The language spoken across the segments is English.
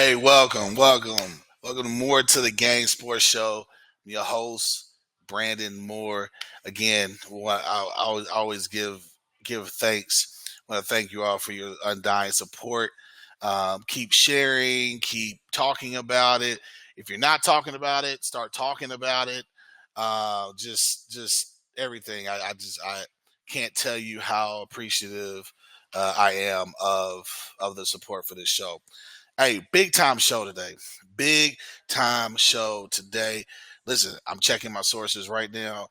Hey, welcome to More to the Game Sports Show. I'm your host, Brandon Moore. Again, I always give thanks. I want to thank you all for your undying support. Keep sharing, keep talking about it. If you're not talking about it, start talking about it. Just everything. I can't tell you how appreciative I am of the support for this show. Hey, big time show today. Big time show today. Listen, I'm checking my sources right now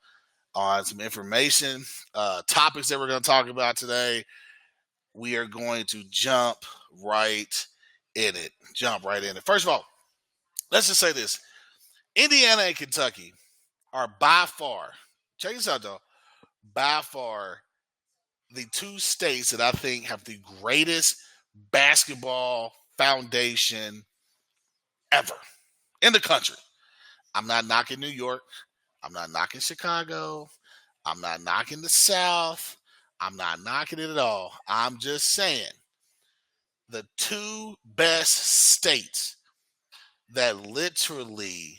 on some information, topics that we're going to talk about today. We are going to jump right in it. Jump right in it. First of all, let's just say this. Indiana and Kentucky are by far, check this out though, by far the two states that I think have the greatest basketball foundation ever in the country. I'm not knocking New York. I'm not knocking Chicago. I'm not knocking the South. I'm not knocking it at all. I'm just saying the two best states that literally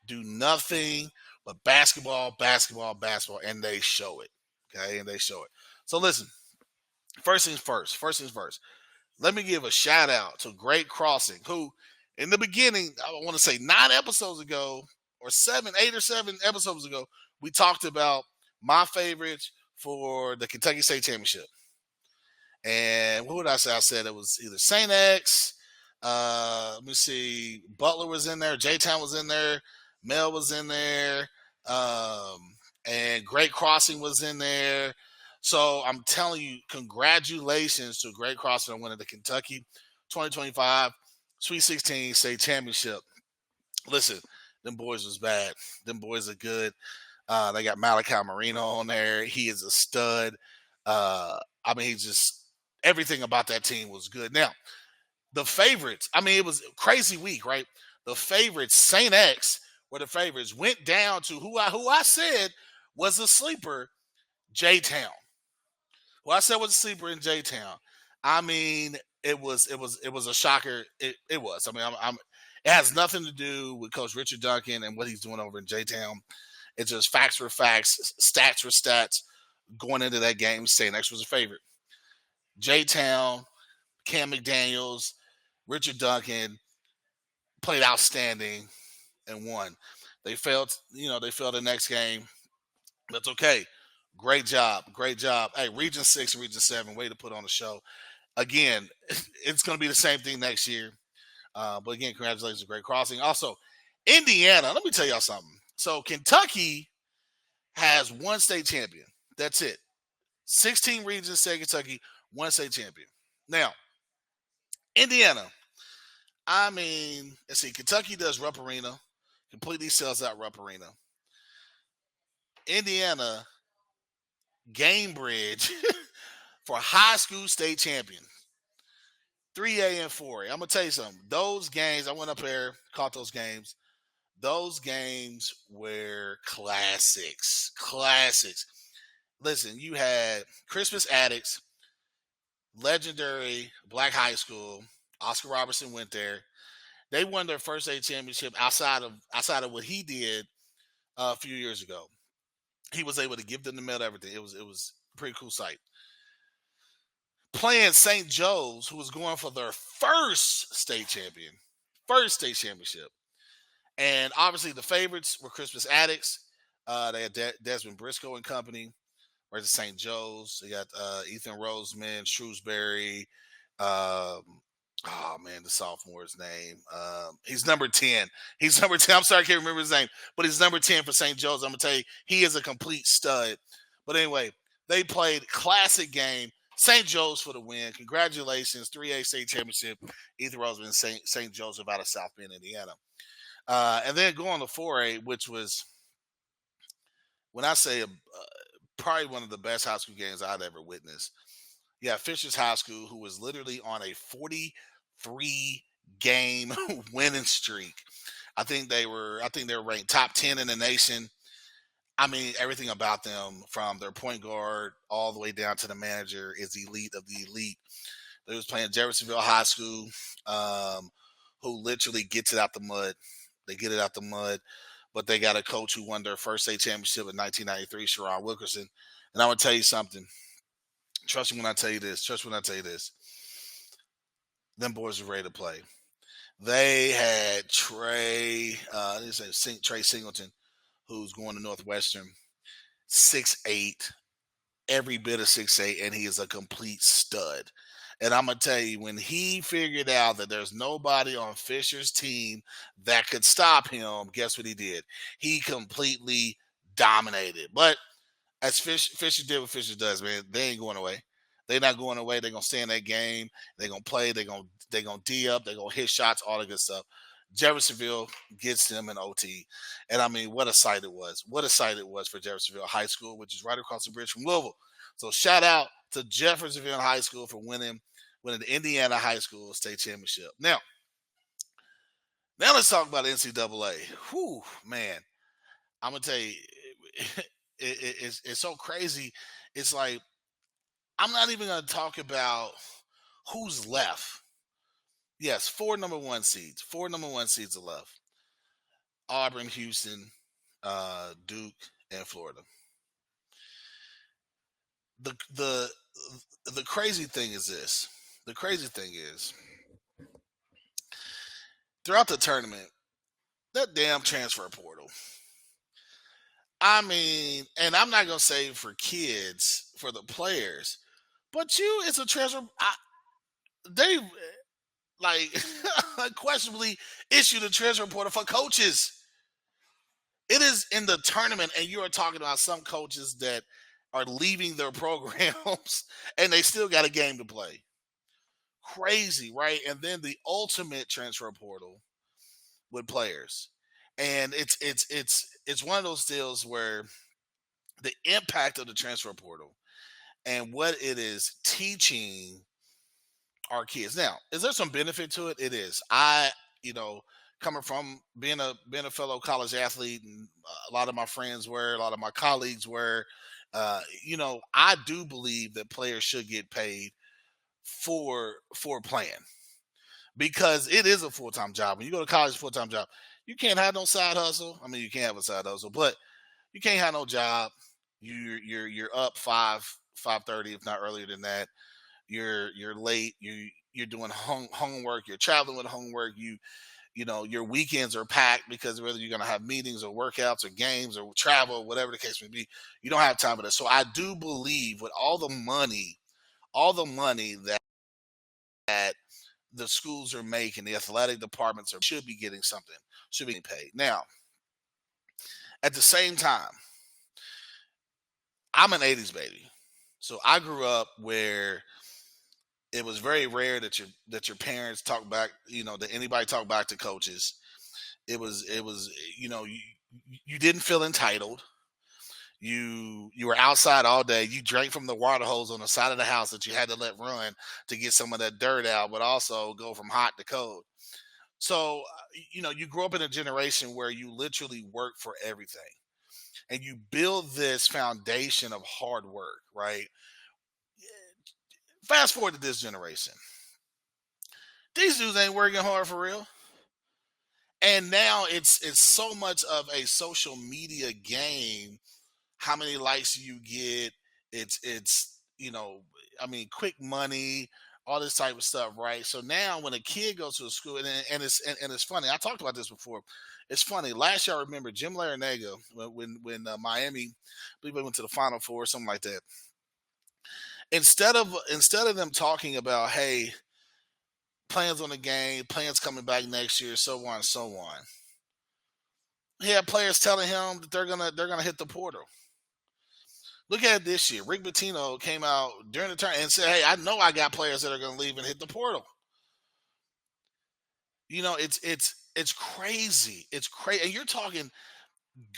do nothing but basketball, and they show it. Okay, and they show it. So listen, first things first. Let me give a shout out to Great Crossing, who in the beginning, I want to say 9 episodes ago, or 8 or 7 episodes ago, we talked about my favorites for the Kentucky State Championship. And what would I say? I said it was either St. X, let me see, Butler was in there, J-Town was in there, Mel was in there, and Great Crossing was in there. So I'm telling you, congratulations to Great Crossing on winning the Kentucky 2025 Sweet 16 State Championship. Listen, them boys was bad. Them boys are good. They got Malachi Marino on there. He is a stud. He's just everything about that team was good. Now, the favorites, it was a crazy week, right? The favorites, St. X, were the favorites, went down to who I said was a sleeper, J-Town. Who I said was a sleeper in J-Town. It was a shocker. It was. It has nothing to do with Coach Richard Duncan and what he's doing over in J-Town. It's just facts for facts, stats for stats. Going into that game, St. X was a favorite. J-Town, Cam McDaniels, Richard Duncan played outstanding and won. They failed the next game. That's okay. Great job. Hey, Region 6 and Region 7, way to put on the show. Again, it's going to be the same thing next year. But again, congratulations to Great Crossing. Also, Indiana, let me tell y'all something. So Kentucky has one state champion. That's it. 16 regions say Kentucky, one state champion. Now, Indiana, let's see, Kentucky does Rupp Arena, completely sells out Rupp Arena. Indiana, Gamebridge for high school state champion. 3A and 4A. I'm going to tell you something. Those games, I went up there, caught those games. Those games were classics. Listen, you had Christmas Addicts, legendary Black High School. Oscar Robertson went there. They won their first state championship outside of what he did a few years ago. He was able to give them the medal, everything. It was a pretty cool sight. Playing St. Joe's, who was going for their first state championship. And obviously the favorites were Christmas Addicts. They had Desmond Briscoe and company. Whereas St. Joe's, they got Ethan Roseman, Shrewsbury. The sophomore's name. He's number 10. I'm sorry, I can't remember his name. But he's number 10 for St. Joe's. I'm going to tell you, he is a complete stud. But anyway, they played classic game. St. Joe's for the win. Congratulations. 3A State Championship. Ethan Roseman, St. Joseph out of South Bend, Indiana. And then go on to 4A, which was, when I say probably one of the best high school games I'd ever witnessed. Yeah, Fishers High School, who was literally on a 43-game winning streak. I think they were ranked top 10 in the nation. Everything about them, from their point guard all the way down to the manager, is elite of the elite. They was playing Jeffersonville High School, who literally gets it out the mud. They get it out the mud, but they got a coach who won their first state championship in 1993, Sharon Wilkerson. And I'm gonna tell you something. Trust me when I tell you this. Trust me when I tell you this. Them boys were ready to play. They had Trey Singleton, who's going to Northwestern, 6'8", every bit of 6'8", and he is a complete stud. And I'm gonna tell you, when he figured out that there's nobody on Fisher's team that could stop him, guess what he did? He completely dominated. But as Fisher did what Fisher does, man, they ain't going away. They're not going away. They're gonna stay in that game. They're gonna play. They're gonna D up. They're gonna hit shots. All the good stuff. Jeffersonville gets them in OT, and I mean, what a sight it was! What a sight it was for Jeffersonville High School, which is right across the bridge from Louisville. So shout out to Jeffersonville High School for winning the Indiana High School State Championship. Now let's talk about NCAA. Whew, man, I'm gonna tell you, it's so crazy. It's like I'm not even gonna talk about who's left. Yes, four number one seeds. Four number one seeds are left. Auburn, Houston, Duke, and Florida. The the crazy thing is this. The crazy thing is throughout the tournament, that damn transfer portal. I mean, and I'm not gonna say for kids, for the players, but it's a transfer. They like unquestionably issued a transfer portal for coaches. It is in the tournament, and you are talking about some coaches that are leaving their programs and they still got a game to play. Crazy, right? And then the ultimate transfer portal with players. And it's one of those deals where the impact of the transfer portal and what it is teaching our kids. Now, is there some benefit to it? It is. Coming from being a fellow college athlete, and a lot of my friends were, a lot of my colleagues were. I do believe that players should get paid for playing because it is a full time job. When you go to college, full time job, you can't have no side hustle. I mean, you can have a side hustle, but you can't have no job. You're up 5:30, if not earlier than that. You're late. You're doing homework. You're traveling with homework. Your weekends are packed because whether you're going to have meetings or workouts or games or travel, whatever the case may be, you don't have time for that. So I do believe with all the money that the schools are making, the athletic departments should be getting something, should be getting paid. Now, at the same time, I'm an 80s baby. So I grew up where it was very rare that your parents talk back, that anybody talk back to coaches. It was you didn't feel entitled. You were outside all day. You drank from the water hose on the side of the house that you had to let run to get some of that dirt out, but also go from hot to cold. So, you grow up in a generation where you literally work for everything and you build this foundation of hard work, right? Fast forward to this generation. These dudes ain't working hard for real. And now it's so much of a social media game. How many likes you get? It's quick money, all this type of stuff, right? So now when a kid goes to a school, and it's funny. I talked about this before. It's funny. Last year, I remember Jim Larinaga when Miami, I believe they went to the Final Four, something like that. Instead of them talking about, hey, plans on the game, plans coming back next year, so on and so on. He had players telling him that they're gonna hit the portal. Look at it this year. Rick Pitino came out during the turn and said, "Hey, I know I got players that are gonna leave and hit the portal." It's crazy. It's crazy, and you're talking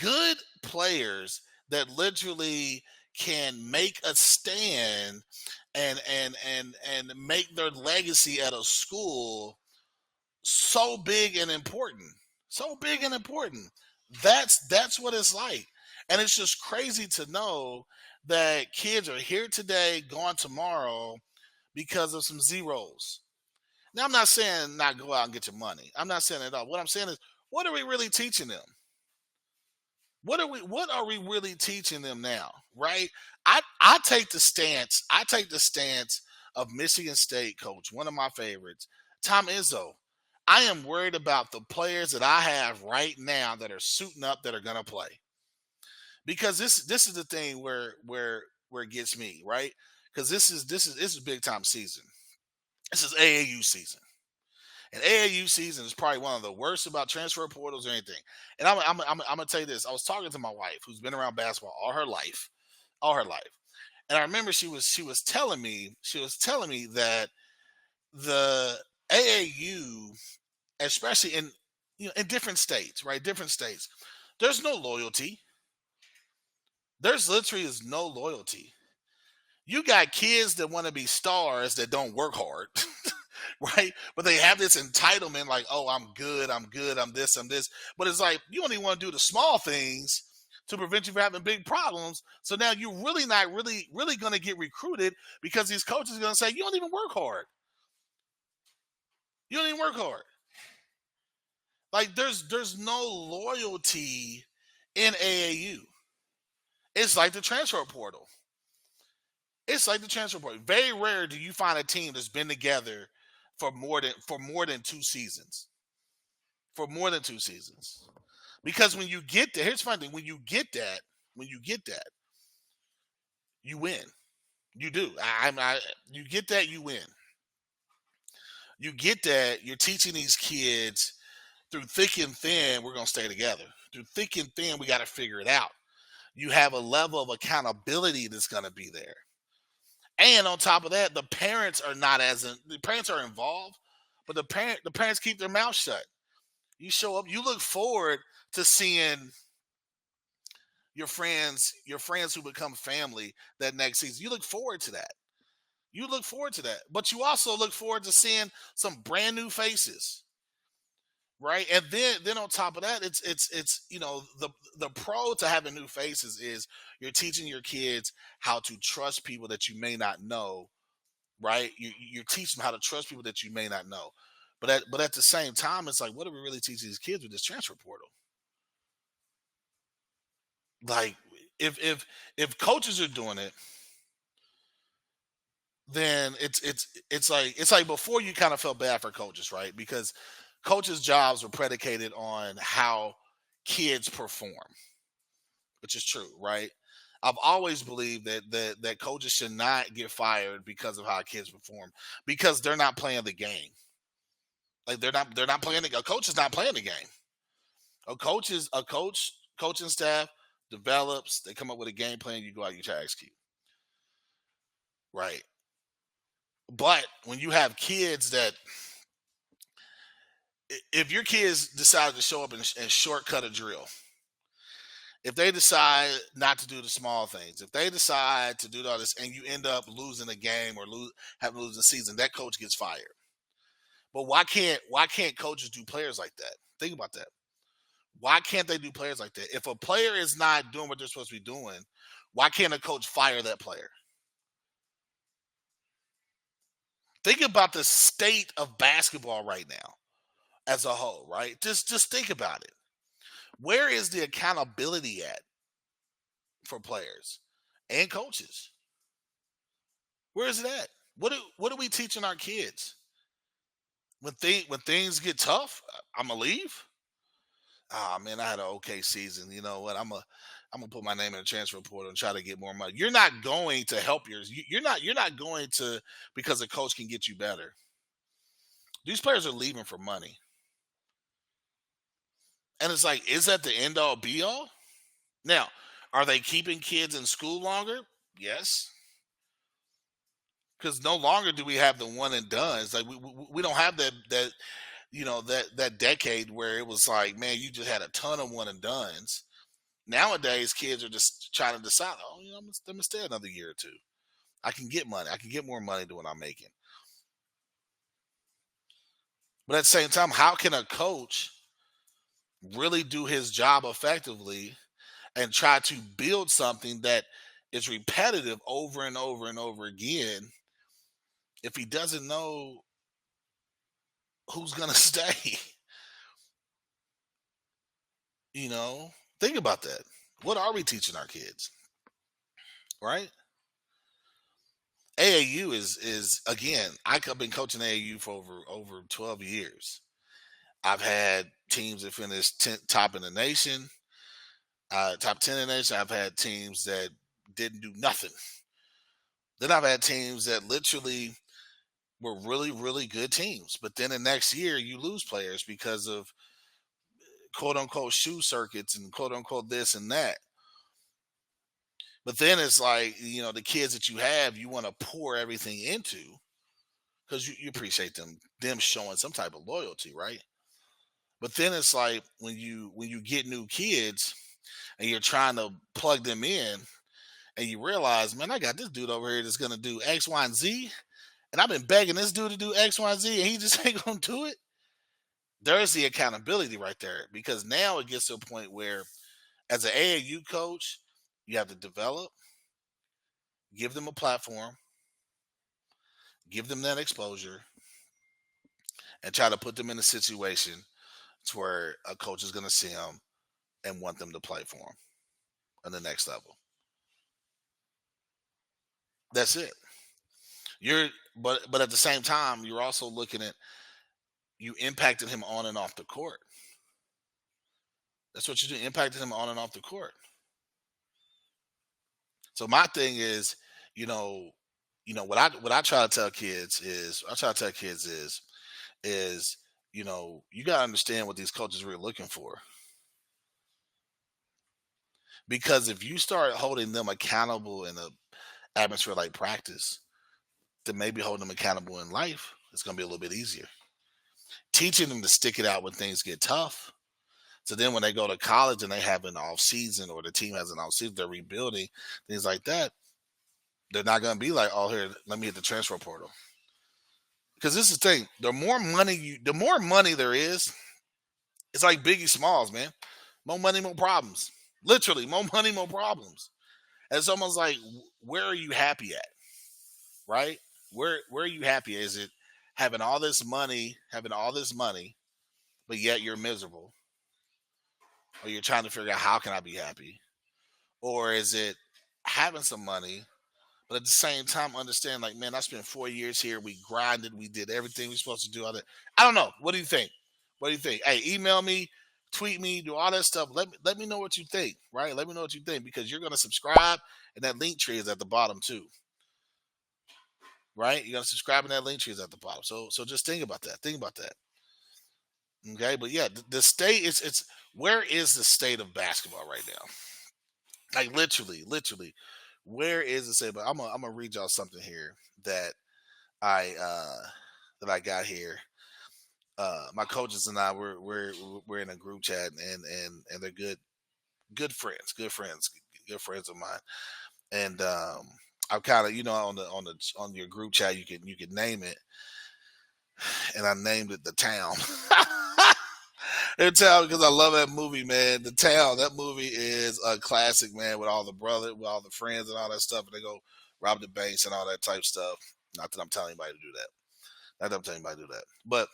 good players that literally can make a stand and make their legacy at a school so big and important. So big and important. That's what it's like. And it's just crazy to know that kids are here today, gone tomorrow because of some zeros. Now, I'm not saying not go out and get your money. I'm not saying at all. What I'm saying is, what are we really teaching them? What are we really teaching them now? Right? I take the stance. I take the stance of Michigan State coach, one of my favorites, Tom Izzo. I am worried about the players that I have right now that are suiting up that are gonna play. Because this is the thing where it gets me, right? Because this is big time season. This is AAU season. And AAU season is probably one of the worst about transfer portals or anything. And I'm gonna tell you this. I was talking to my wife, who's been around basketball all her life, and I remember she was telling me that the AAU, especially in different states, right, different states, there's no loyalty. There's literally is no loyalty. You got kids that want to be stars that don't work hard, right? But they have this entitlement, like, oh, I'm good, I'm this. But it's like you only want to do the small things to prevent you from having big problems. So now you're really not really going to get recruited because these coaches are going to say you don't even work hard. You don't even work hard. Like there's no loyalty in AAU. It's like the transfer portal. It's like the transfer portal. Very rare do you find a team that's been together for more than 2 seasons. For more than 2 seasons. Because when you get there, here's the funny thing: when you get that, you win. You do. You get that, you win. You get that. You're teaching these kids through thick and thin. We're gonna stay together. Through thick and thin, we got to figure it out. You have a level of accountability that's gonna be there. And on top of that, the parents are involved, but the parents keep their mouth shut. You show up, you look forward to seeing your friends who become family that next season. You look forward to that. You look forward to that. But you also look forward to seeing some brand new faces. Right. And then on top of that, it's the pro to having new faces is you're teaching your kids how to trust people that you may not know, right? You're teaching them how to trust people that you may not know. But at the same time, it's like, what are we really teaching these kids with this transfer portal? Like, if coaches are doing it, then it's like before you kind of felt bad for coaches, right? Because coaches' jobs were predicated on how kids perform, which is true, right? I've always believed that coaches should not get fired because of how kids perform, because they're not playing the game. Like they're not playing a coach is not playing the game. Coaching staff develops, they come up with a game plan, you go out, you try to execute. Right. But when you have kids that if your kids decide to show up and shortcut a drill, if they decide not to do the small things, if they decide to do all this and you end up losing a game or have lose the season, that coach gets fired. But why can't coaches do players like that? Think about that. Why can't they do players like that? If a player is not doing what they're supposed to be doing, why can't a coach fire that player? Think about the state of basketball right now as a whole, right? Just think about it. Where is the accountability at for players and coaches? Where is it at? What are we teaching our kids? When things get tough, I'm gonna leave. Ah man, I had an okay season. You know what? I'm gonna put my name in the transfer portal and try to get more money. You're not going to help yours. You're not going to because a coach can get you better. These players are leaving for money, and it's like, is that the end all be all? Now, are they keeping kids in school longer? Yes, because no longer do we have the one and done. It's like we don't have that decade where it was like, man, you just had a ton of one and dones. Nowadays, kids are just trying to decide, oh, I'm gonna stay another year or two. I can get money. I can get more money than what I'm making. But at the same time, how can a coach really do his job effectively and try to build something that is repetitive over and over and over again if he doesn't know? who's gonna stay? You know, think about that. What are we teaching our kids, right? AAU is again. I've been coaching AAU for over 12 years. I've had teams that finished top in the nation, top 10 in the nation. I've had teams that didn't do nothing. Then I've had teams that literally were really, really good teams. But then the next year you lose players because of quote unquote shoe circuits and quote unquote this and that. But then it's like, the kids that you have, you want to pour everything into because you appreciate them showing some type of loyalty, right? But then it's like when you get new kids and you're trying to plug them in and you realize, man, I got this dude over here that's gonna do X, Y, and Z, and I've been begging this dude to do X, Y, and Z, and he just ain't gonna do it. There's the accountability right there because now it gets to a point where, as an AAU coach, you have to develop, give them a platform, give them that exposure, and try to put them in a situation to where a coach is gonna see them and want them to play for them on the next level. That's it. But at the same time, you're also looking at you impacted him on and off the court. That's what you do, impacted him on and off the court. So my thing is, you know, what I try to tell kids is is you gotta understand what these coaches really looking for. Because if you start holding them accountable in a atmosphere like practice, then maybe holding them accountable in life, it's gonna be a little bit easier. Teaching them to stick it out when things get tough. So then when they go to college and they have an off season or the team has an off season, they're rebuilding, things like that, they're not gonna be like, oh here, let me hit the transfer portal. Because this is the thing, the more money there is, it's like Biggie Smalls, man. More money, more problems. Literally, more money, more problems. And it's almost like, where are you happy at? Right? Where are you happy? Is it having all this money, but yet you're miserable? Or you're trying to figure out how can I be happy? Or is it having some money, but at the same time understand like, man, I spent 4 years here. We grinded, we did everything we're supposed to do. All that. I don't know. What do you think? What do you think? Hey, email me, tweet me, do all that stuff. Let me know what you think, right? Let me know what you think because you're gonna subscribe and that link tree is at the bottom too. Right? You're gonna subscribe and that link tree is at the bottom. So just think about that. Think about that. Okay, but yeah, the state it's where is the state of basketball right now? Like literally, where is the state? But I'm gonna read y'all something here that I I got here. My coaches and I we're in a group chat and they're good friends of mine. And I'm kind of on your group chat you can name it, and I named it The Town. The Town because I love that movie, man. The Town, that movie is a classic, man. With all the friends and all that stuff, and they go rob the banks and all that type stuff. Not that I'm telling anybody to do that. Not that I'm telling anybody to do that. But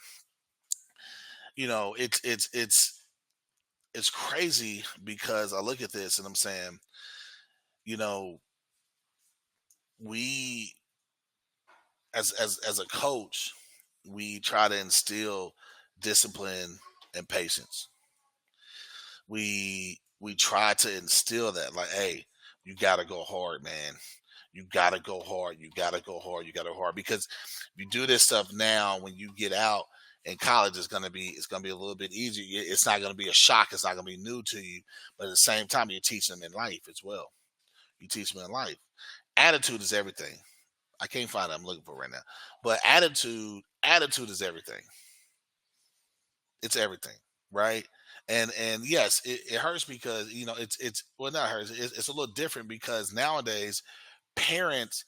it's crazy because I look at this and I'm saying, you know, we as a coach, we try to instill discipline and patience. We try to instill that like, hey, you gotta go hard, man. You gotta go hard. You gotta go hard. You gotta go hard because if you do this stuff now, when you get out in college, it's gonna be a little bit easier. It's not gonna be a shock. It's not gonna be new to you. But at the same time, you're teaching them in life as well. You teach them in life. Attitude is everything. I can't find it. I'm looking for right now. But attitude is everything. It's everything, right? And yes, it hurts because it's well not hurts. It's a little different because nowadays parents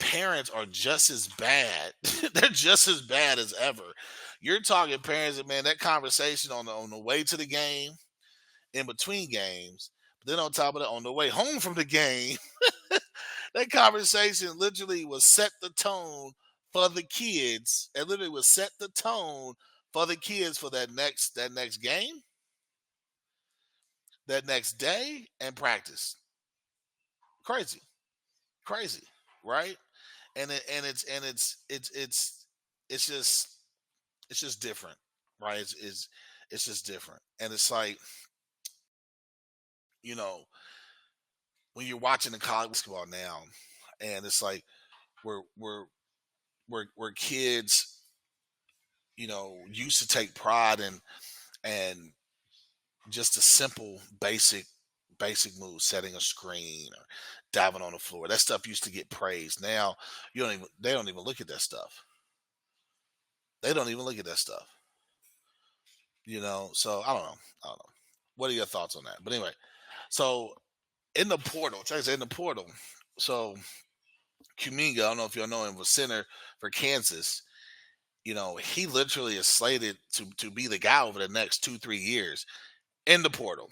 parents are just as bad. They're just as bad as ever. You're talking parents, and man, that conversation on the way to the game, in between games, but then on top of that, on the way home from the game, that conversation literally will set the tone for the kids, and literally would set the tone for the kids for that next game, that next day, and practice. Crazy, crazy, right? It's just different, right? It's just different, and it's like, you know, when you're watching the college basketball now, and it's like we're we're we're kids, used to take pride in, and just a simple basic move, setting a screen or diving on the floor. That stuff used to get praised. Now they don't even look at that stuff. They don't even look at that stuff. So I don't know. I don't know. What are your thoughts on that? But anyway, so in the portal, in the portal. So Kuminga, I don't know if y'all know him, was center for Kansas. He literally is slated to be the guy over the next 2-3 years in the portal.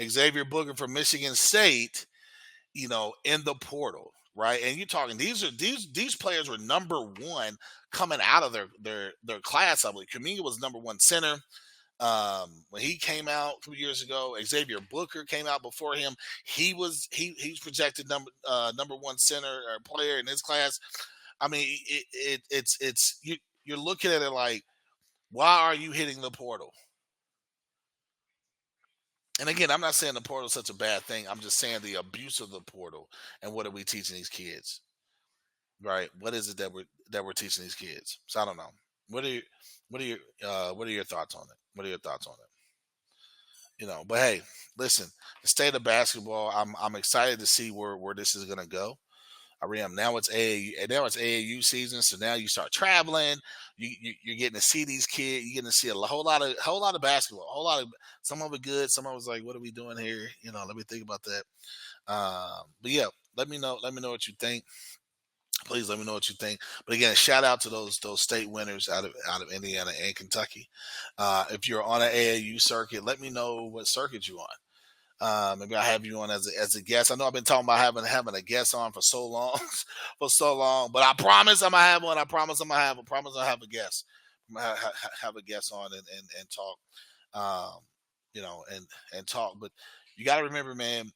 Xavier Booker from Michigan State, in the portal, right? And you're talking, these players were number one coming out of their class. I believe Kuminga was number one center when he came out 2 years ago. Xavier Booker came out before him. He's projected number one center or player in his class. I mean, you're looking at it like, why are you hitting the portal? And again, I'm not saying the portal is such a bad thing. I'm just saying the abuse of the portal, and what are we teaching these kids, right? What is it that we're teaching these kids? So I don't know. What are your what are your thoughts on it? What are your thoughts on it? But hey, listen, the state of basketball. I'm excited to see where this is gonna go. I really am. Now it's AAU season, so now you start traveling. You're getting to see these kids. You're getting to see a whole lot of basketball. A whole lot of, some of it good. Some of it was like, what are we doing here? Let me think about that. But yeah, let me know. Let me know what you think. Please let me know what you think. But again, shout out to those state winners out of Indiana and Kentucky. If you're on an AAU circuit, let me know what circuit you're on. Maybe I'll have you on as a guest. I know I've been talking about having a guest on for so long, but I promise I'm gonna have one. I promise I'll have a guest. I'm gonna have a guest on and talk, and talk. But you got to remember, man,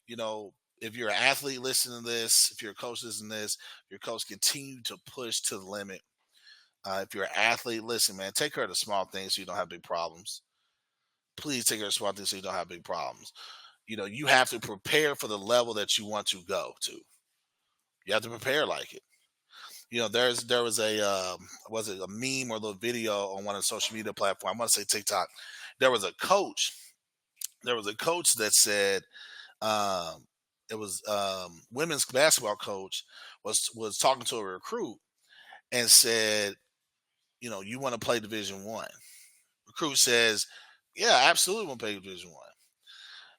if you're an athlete listening to this, if you're a coach listening to this, your coach continue to push to the limit. If you're an athlete, listen, man, take care of the small things so you don't have big problems. Please take care of the small things so you don't have big problems. You have to prepare for the level that you want to go to. You have to prepare like it. There was was it a meme or a little video on one of the social media platforms? I want to say TikTok. There was a coach. There was a coach that said, it was women's basketball coach was talking to a recruit and said, you want to play Division One. Recruit says, yeah, I absolutely want to play Division One.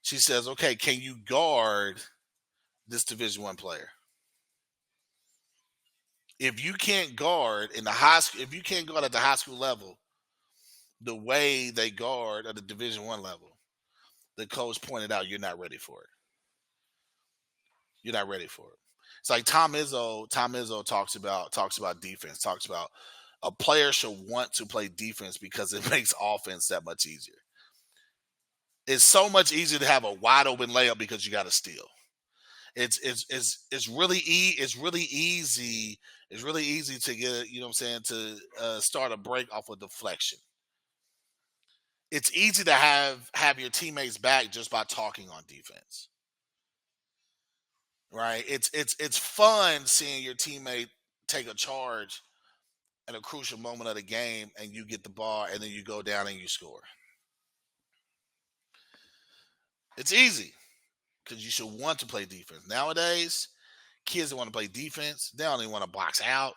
She says, okay, can you guard this Division One player? If you can't guard in the high school, if you can't guard at the high school level, the way they guard at the Division One level, the coach pointed out, you're not ready for it. You're not ready for it. It's like Tom Izzo talks about defense, talks about a player should want to play defense because it makes offense that much easier. It's so much easier to have a wide open layup because you got to steal. It's really easy. It's really easy to get, to start a break off a deflection. It's easy to have your teammates back just by talking on defense. Right? It's fun seeing your teammate take a charge at a crucial moment of the game and you get the ball and then you go down and you score. It's easy because you should want to play defense. Nowadays, kids don't want to play defense. They don't even want to box out.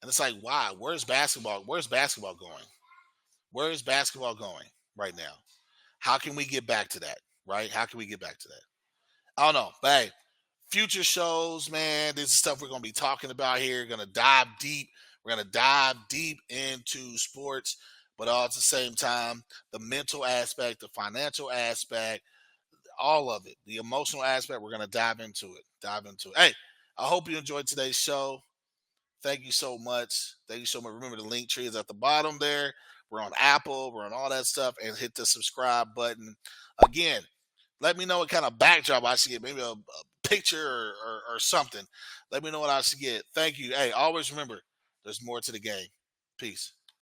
And it's like, why? Where's basketball? Where's basketball going? Where is basketball going right now? How can we get back to that? Right? How can we get back to that? I don't know. But hey, future shows, man, this is stuff we're going to be talking about here. We're going to dive deep. We're going to dive deep into sports, but all at the same time, the mental aspect, the financial aspect, all of it, the emotional aspect, we're going to dive into it. Hey, I hope you enjoyed today's show. Thank you so much. Thank you so much. Remember, the link tree is at the bottom there. We're on Apple, we're on all that stuff, and hit the subscribe button. Again, let me know what kind of backdrop I should get, maybe a picture or something. Let me know what I should get. Thank you. Hey, always remember, there's more to the game. Peace.